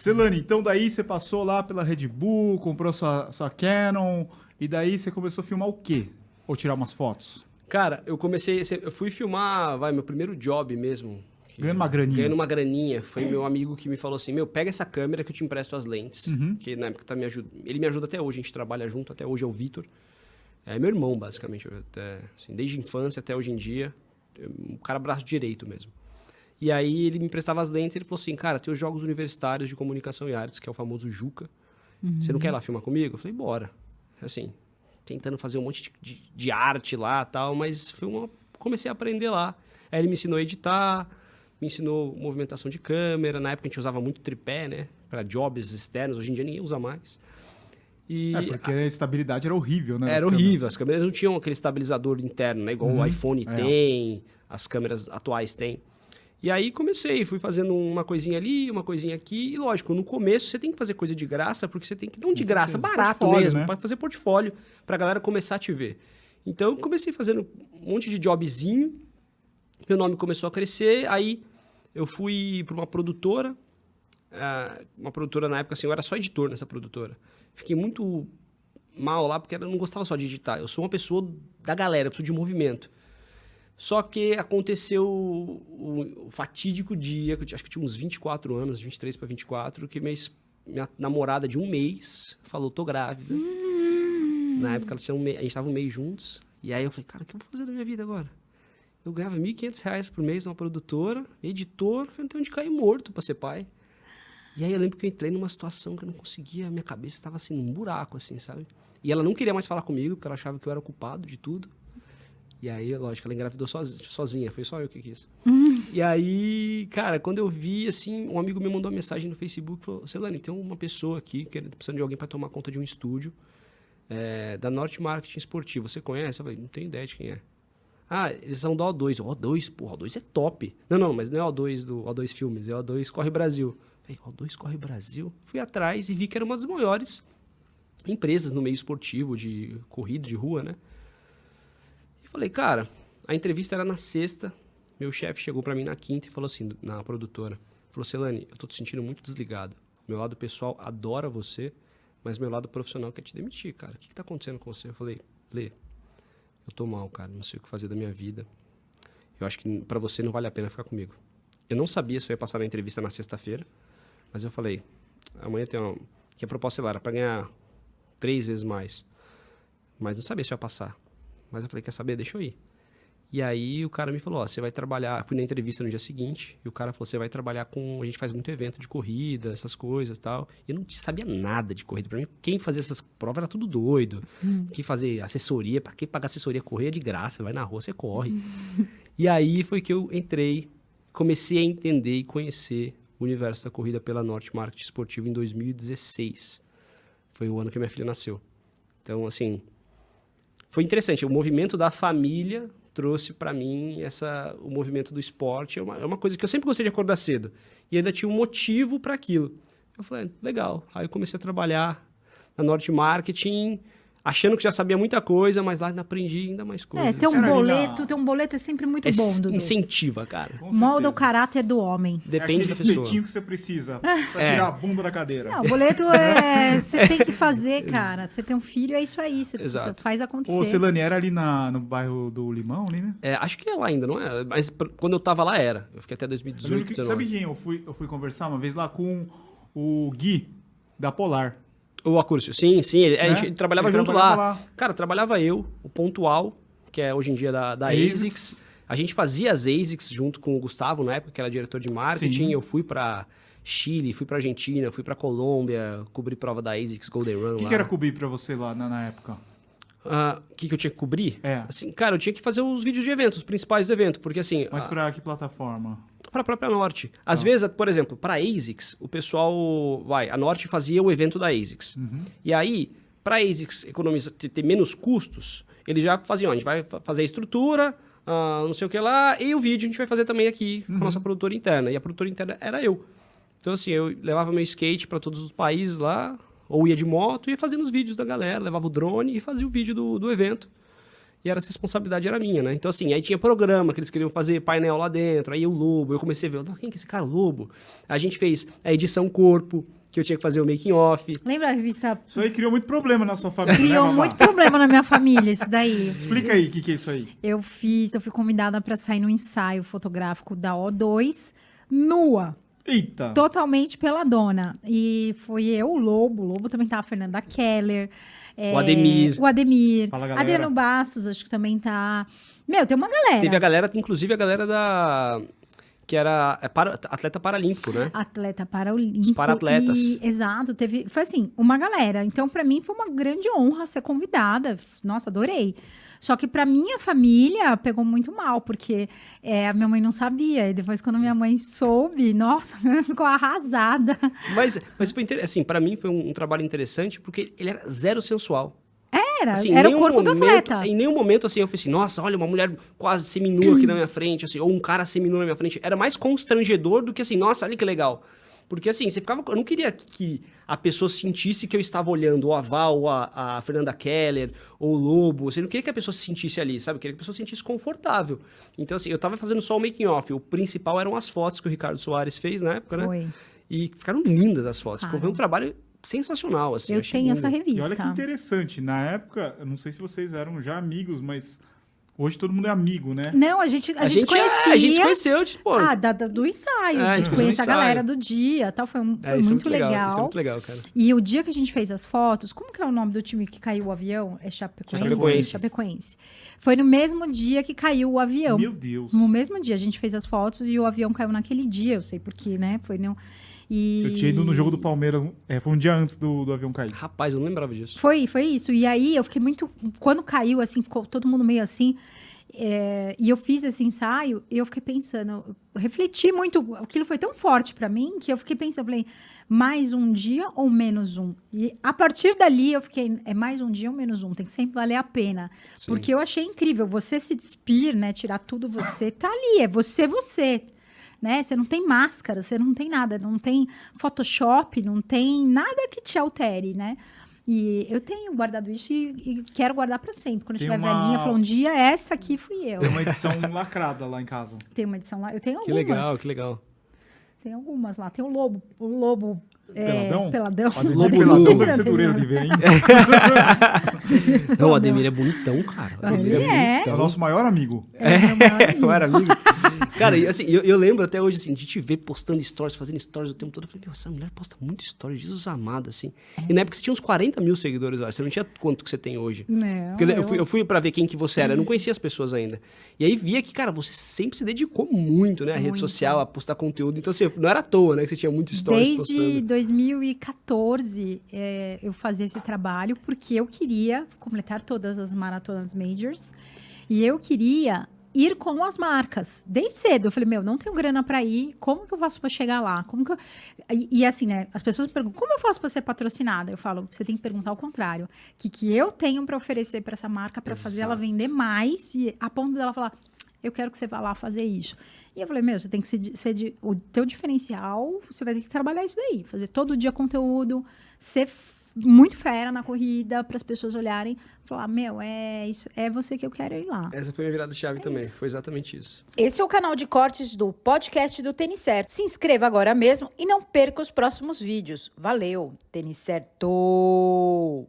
Celani, então daí você passou lá pela Red Bull, comprou sua Canon, e daí você começou a filmar o quê? Ou tirar umas fotos? Cara, eu fui filmar, meu primeiro job mesmo. Ganhando uma graninha. Ganhando uma graninha. Foi meu amigo que me falou assim, pega essa câmera que eu te empresto as lentes. Que na época ele me ajuda até hoje, a gente trabalha junto até hoje, é o Vitor. É meu irmão, basicamente, desde a infância até hoje em dia. Um cara braço direito mesmo. E aí ele me emprestava as lentes e ele falou assim, cara, tem os Jogos Universitários de Comunicação e Artes, que é o famoso JUCA. Você não quer ir lá filmar comigo? Eu falei, bora. Assim, tentando fazer um monte de arte lá e tal, mas comecei a aprender lá. Aí ele me ensinou a editar, me ensinou movimentação de câmera. Na época a gente usava muito tripé, né? Para jobs externos, hoje em dia ninguém usa mais. Porque a estabilidade era horrível, né? Era horrível, as câmeras não tinham aquele estabilizador interno, né? Igual o iPhone tem, as câmeras atuais têm. E aí fui fazendo uma coisinha ali, uma coisinha aqui. E lógico, no começo você tem que fazer coisa de graça, porque você tem que... Não de graça, barato mesmo, né? Para fazer portfólio, pra galera começar a te ver. Então eu comecei fazendo um monte de jobzinho, meu nome começou a crescer, aí eu fui para uma produtora na época, assim, eu era só editor nessa produtora. Fiquei muito mal lá, porque eu não gostava só de editar. Eu sou uma pessoa da galera, eu preciso de movimento. Só que aconteceu o fatídico dia, que acho que eu tinha uns 24 anos, 23 para 24, que minha namorada de um mês falou, tô grávida. Na época a gente estava um mês juntos. E aí eu falei, cara, o que eu vou fazer da minha vida agora? Eu ganhava R$1.500 por mês numa produtora, editor, não tenho onde cair morto para ser pai. E aí eu lembro que eu entrei numa situação que eu não conseguia, minha cabeça estava assim, num buraco, assim, sabe? E ela não queria mais falar comigo, porque ela achava que eu era o culpado de tudo. E aí, lógico, ela engravidou sozinha, foi só eu que quis. E aí, cara, quando eu vi, assim, um amigo me mandou uma mensagem no Facebook, falou, Celani, tem uma pessoa aqui que precisando de alguém para tomar conta de um estúdio da Norte Marketing Esportivo. Você conhece? Eu falei, não tenho ideia de quem é. Ah, eles são da O2. O2, porra, O2 é top. Não, mas não é O2 do O2 Filmes, é O2 Corre Brasil. Eu falei, O2 Corre Brasil? Fui atrás e vi que era uma das maiores empresas no meio esportivo, de corrida, de rua, né? E falei, cara, a entrevista era na sexta, meu chefe chegou pra mim na quinta e falou assim, na produtora, falou, Celani, eu tô te sentindo muito desligado. Meu lado pessoal adora você, mas meu lado profissional quer te demitir, cara. O que tá acontecendo com você? Eu falei, Lê, eu tô mal, cara, não sei o que fazer da minha vida. Eu acho que pra você não vale a pena ficar comigo. Eu não sabia se eu ia passar na entrevista na sexta-feira, mas eu falei, amanhã tem que a proposta era pra ganhar 3 vezes mais. Mas não sabia se eu ia passar. Mas eu falei, quer saber? Deixa eu ir. E aí o cara me falou, você vai trabalhar... Fui na entrevista no dia seguinte, e o cara falou, você vai trabalhar com... A gente faz muito evento de corrida, essas coisas e tal. E eu não sabia nada de corrida. Pra mim, quem fazia essas provas era tudo doido. Quem fazia assessoria, pra quem pagar assessoria, correr é de graça, vai na rua, você corre. E aí foi que eu entrei, comecei a entender e conhecer o universo da corrida pela Norte Marketing Esportivo em 2016. Foi o ano que a minha filha nasceu. Então, assim... Foi interessante, o movimento da família trouxe para mim o movimento do esporte. É uma coisa que eu sempre gostei de acordar cedo. E ainda tinha um motivo para aquilo. Eu falei, legal. Aí eu comecei a trabalhar na Norte Marketing, achando que já sabia muita coisa, mas lá aprendi ainda mais coisas. Ter um boleto é sempre muito bom, Dudu. Incentiva, cara. Molda o caráter do homem. Depende da pessoa. É aquele que você precisa pra tirar a bunda da cadeira. Não, o boleto você tem que fazer, cara. Você tem um filho, é isso aí. Você faz acontecer. Ô, Celani, era ali no bairro do Limão, ali, né? Acho que é lá ainda, não é? Mas quando eu tava lá, era. Eu fiquei até 2018, Sabe quem eu fui conversar uma vez lá com o Gui, da Polar. O Acúrcio, sim. A gente trabalhava junto lá. Cara, trabalhava eu, o Pontual, que é hoje em dia da ASICS. A gente fazia as ASICS junto com o Gustavo, na época, que era diretor de marketing. Sim. Eu fui pra Chile, fui pra Argentina, fui pra Colômbia, cobri prova da ASICS Golden Run. O que era cobrir pra você lá na época? O que eu tinha que cobrir? Assim, cara, eu tinha que fazer os vídeos de eventos, os principais do evento, porque assim... Mas pra que plataforma? Para a própria Norte. Às vezes, por exemplo, para a ASICS, o pessoal... A Norte fazia o evento da ASICS. E aí, para a ASICS ter menos custos, eles já faziam, a gente vai fazer a estrutura, não sei o que lá, e o vídeo a gente vai fazer também aqui com a nossa produtora interna. E a produtora interna era eu. Então, assim, eu levava meu skate para todos os países lá, ou ia de moto, ia fazendo os vídeos da galera, levava o drone e fazia o vídeo do evento. e essa responsabilidade era minha, né? Então, assim, aí tinha programa que eles queriam fazer painel lá dentro, aí o Lobo, eu comecei a ver, quem que é esse cara, o Lobo? A gente fez a edição corpo, que eu tinha que fazer o making off. Lembra a revista? Isso aí criou muito problema na sua família, né, Criou Vavá? muito problema na minha família, isso daí. Explica aí o que é isso aí. Eu fui convidada para sair no ensaio fotográfico da O2, nua. Eita! Totalmente peladona. E foi eu, o Lobo também tá, a Fernanda Keller. O Ademir. O Ademir. Fala, galera. Adriano Bastos, acho que também tá. Meu, tem uma galera. Teve a galera, inclusive a galera que era atleta paralímpico, né? Atleta paralímpico. Os para-atletas. Exato, foi assim, uma galera. Então, pra mim, foi uma grande honra ser convidada. Nossa, adorei. Só que pra minha família, pegou muito mal, porque a minha mãe não sabia. E depois, quando minha mãe soube, nossa, minha mãe ficou arrasada. Mas foi interessante, assim, pra mim foi um trabalho interessante, porque ele era zero sensual. Assim, Era em o nenhum corpo do momento- atleta. Em nenhum momento, assim, eu falei assim, nossa, olha, uma mulher quase seminua aqui na minha frente, assim, ou um cara seminua na minha frente. Era mais constrangedor do que assim, nossa, olha que legal. Porque assim, eu não queria que a pessoa sentisse que eu estava olhando o Aval, ou a Fernanda Keller, ou o Lobo. Você não queria que a pessoa se sentisse ali, sabe? Eu queria que a pessoa se sentisse confortável. Então, assim, eu tava fazendo só o making off. O principal eram as fotos que o Ricardo Soares fez na época, né? Foi. E ficaram lindas as fotos. Ficaram. Foi um trabalho sensacional, assim. Eu achei tenho lindo. essa revista. E olha que interessante, na época, eu não sei se vocês eram já amigos, mas hoje todo mundo é amigo, né? Não, a gente conhecia. A gente se conheceu, tipo... Do ensaio. É, A gente tipo, conhece do a ensaio. galera do dia tal. Foi isso é muito legal. Isso é muito legal, cara. E o dia que a gente fez as fotos, como que é o nome do time que caiu o avião? É Chapecoense. Chapecoense. Foi no mesmo dia que caiu o avião. Meu Deus. No mesmo dia, a gente fez as fotos e o avião caiu naquele dia. Eu sei porquê, né? Foi no... E... Eu tinha ido no jogo do Palmeiras, foi um dia antes do avião cair. Rapaz, eu não lembrava disso. Foi isso. E aí eu fiquei muito... Quando caiu, assim, ficou todo mundo meio assim... e eu fiz esse ensaio e eu fiquei pensando... Eu refleti muito. Aquilo foi tão forte pra mim que eu fiquei pensando... Falei, mais um dia ou menos um? E a partir dali eu fiquei... É mais um dia ou menos um? Tem que sempre valer a pena. Sim. Porque eu achei incrível. Você se despir, né? Tirar tudo você. Tá ali. É você. Né? Você não tem máscara, você não tem nada, não tem Photoshop, não tem nada que te altere, né? E eu tenho guardado isso e quero guardar para sempre. Quando eu Tem estiver uma- velhinha, eu falo, um dia essa aqui fui eu. Tem uma edição lacrada lá em casa. Tem uma edição lá, eu tenho Que algumas. legal, que legal. Tem algumas lá. Tem o Lobo Peladão? peladão. O Ademir Lobo Peladão nu. deve ser dureza de ver, hein? Não, o Ademir é bonitão, cara. O Ademir Ele é. É o nosso maior amigo. Meu maior amigo. Eu era amigo. Cara, e assim, eu lembro até hoje, assim, de te ver postando stories, fazendo stories o tempo todo. Eu falei, meu, essa mulher posta muito stories, Jesus amado, assim. E na época você tinha uns 40 mil seguidores, eu acho. Você não tinha quanto que você tem hoje. Não, Porque eu fui pra ver quem que você era, eu não conhecia as pessoas ainda. E aí via que, cara, você sempre se dedicou muito, né? A rede Muito. social, a postar conteúdo. Então, assim, não era à toa, né? Que você tinha muito stories Desde postando. 2014 eu fazia esse trabalho porque eu queria completar todas as maratonas majors e eu queria ir com as marcas. Desde cedo eu falei, meu, não tenho grana para ir, como que eu faço para chegar lá? E assim, né, as pessoas me perguntam, como eu faço para ser patrocinada? Eu falo, você tem que perguntar o contrário. O que eu tenho para oferecer para essa marca para fazer ela vender mais e a ponto dela falar, eu quero que você vá lá fazer isso. E eu falei, meu, você tem que o teu diferencial, você vai ter que trabalhar isso daí. Fazer todo dia conteúdo, ser muito fera na corrida, para as pessoas olharem, falar, meu, é isso, é você que eu quero ir lá. Essa foi a minha virada de chave também. Foi exatamente isso. Esse é o canal de cortes do podcast do Tênis Certo. Se inscreva agora mesmo e não perca os próximos vídeos. Valeu, Tênis Certo!